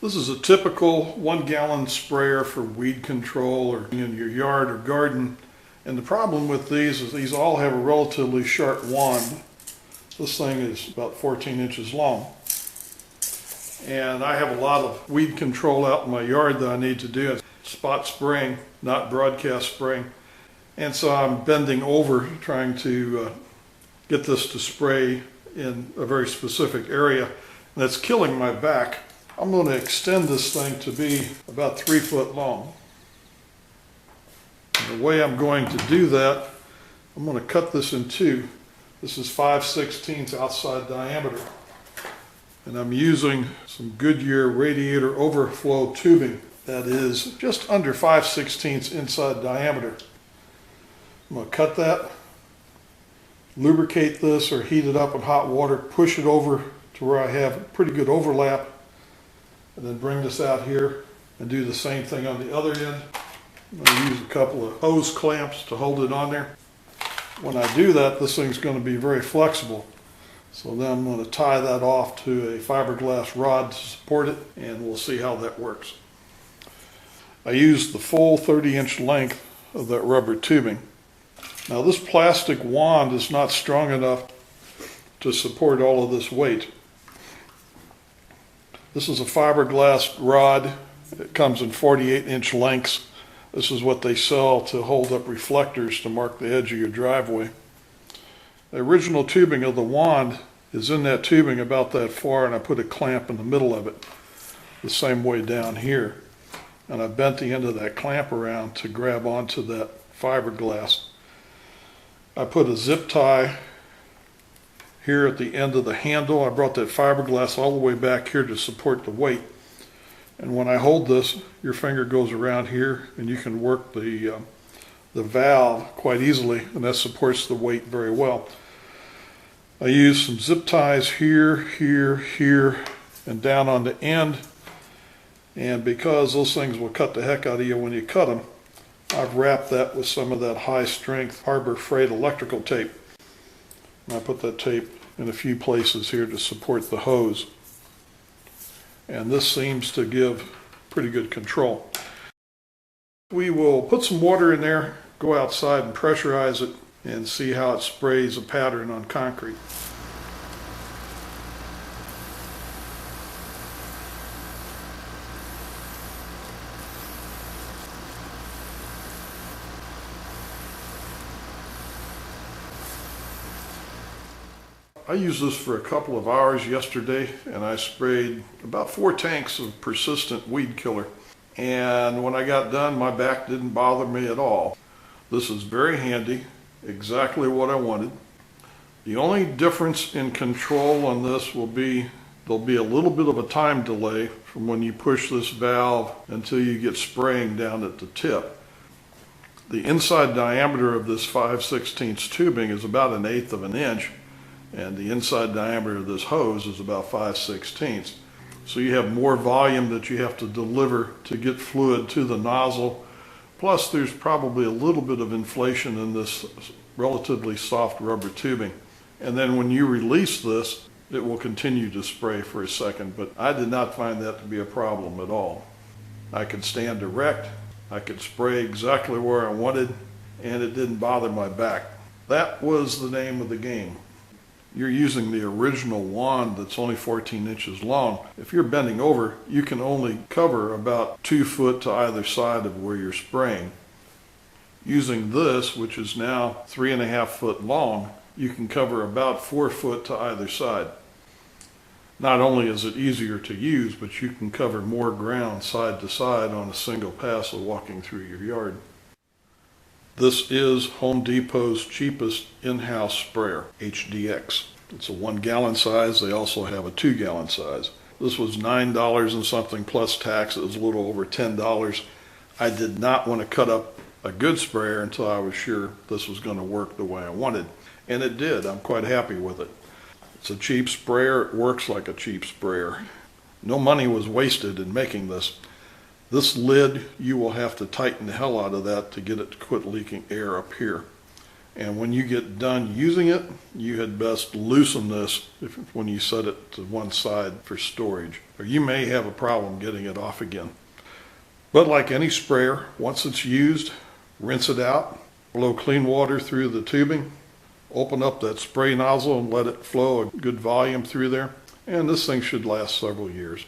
This is a typical 1 gallon sprayer for weed control or in your yard or garden. And the problem with these is these all have a relatively sharp wand. This thing is about 14 inches long. And I have a lot of weed control out in my yard that I need to do. Spot spraying, not broadcast spraying. And so I'm bending over trying to get this to spray in a very specific area. And that's killing my back. I'm going to extend this thing to be about 3 foot long. And the way I'm going to do that, I'm going to cut this in two. This is 5/16 outside diameter. And I'm using some Goodyear radiator overflow tubing that is just under 5/16 inside diameter. I'm going to cut that, lubricate this or heat it up in hot water, push it over to where I have pretty good overlap, and then bring this out here and do the same thing on the other end. I'm going to use a couple of hose clamps to hold it on there. When I do that, this thing's going to be very flexible. So then I'm going to tie that off to a fiberglass rod to support it, and we'll see how that works. I used the full 30-inch length of that rubber tubing. Now this plastic wand is not strong enough to support all of this weight. This is a fiberglass rod. It comes in 48-inch lengths. This is what they sell to hold up reflectors to mark the edge of your driveway. The original tubing of the wand is in that tubing about that far, and I put a clamp in the middle of it, the same way down here. And I bent the end of that clamp around to grab onto that fiberglass. I put a zip tie here at the end of the handle. I brought that fiberglass all the way back here to support the weight. And when I hold this, your finger goes around here and you can work the valve quite easily, and that supports the weight very well. I use some zip ties here, here, here, and down on the end. And because those things will cut the heck out of you when you cut them, I've wrapped that with some of that high strength Harbor Freight electrical tape. And I put that tape in a few places here to support the hose. And this seems to give pretty good control. We will put some water in there, go outside and pressurize it, and see how it sprays a pattern on concrete. I used this for a couple of hours yesterday, and I sprayed about 4 tanks of persistent weed killer. And when I got done, my back didn't bother me at all. This is very handy, exactly what I wanted. The only difference in control on this will be there'll be a little bit of a time delay from when you push this valve until you get spraying down at the tip. The inside diameter of this 5/16 tubing is about 1/8 of an inch. And the inside diameter of this hose is about 5/16. So you have more volume that you have to deliver to get fluid to the nozzle. Plus there's probably a little bit of inflation in this relatively soft rubber tubing. And then when you release this, it will continue to spray for a second, but I did not find that to be a problem at all. I could stand erect, I could spray exactly where I wanted, and it didn't bother my back. That was the name of the game. You're using the original wand that's only 14 inches long. If you're bending over, you can only cover about 2 foot to either side of where you're spraying. Using this, which is now 3.5 foot long, you can cover about 4 foot to either side. Not only is it easier to use, but you can cover more ground side to side on a single pass of walking through your yard. This is Home Depot's cheapest in-house sprayer, HDX. It's a 1 gallon size. They also have a 2 gallon size. This was $9 and something plus tax. It was a little over $10. I did not want to cut up a good sprayer until I was sure this was going to work the way I wanted. And it did. I'm quite happy with it. It's a cheap sprayer. It works like a cheap sprayer. No money was wasted in making this. This lid, you will have to tighten the hell out of that to get it to quit leaking air up here. And when you get done using it, you had best loosen this when you set it to one side for storage, or you may have a problem getting it off again. But like any sprayer, once it's used, rinse it out, blow clean water through the tubing, open up that spray nozzle and let it flow a good volume through there, and this thing should last several years.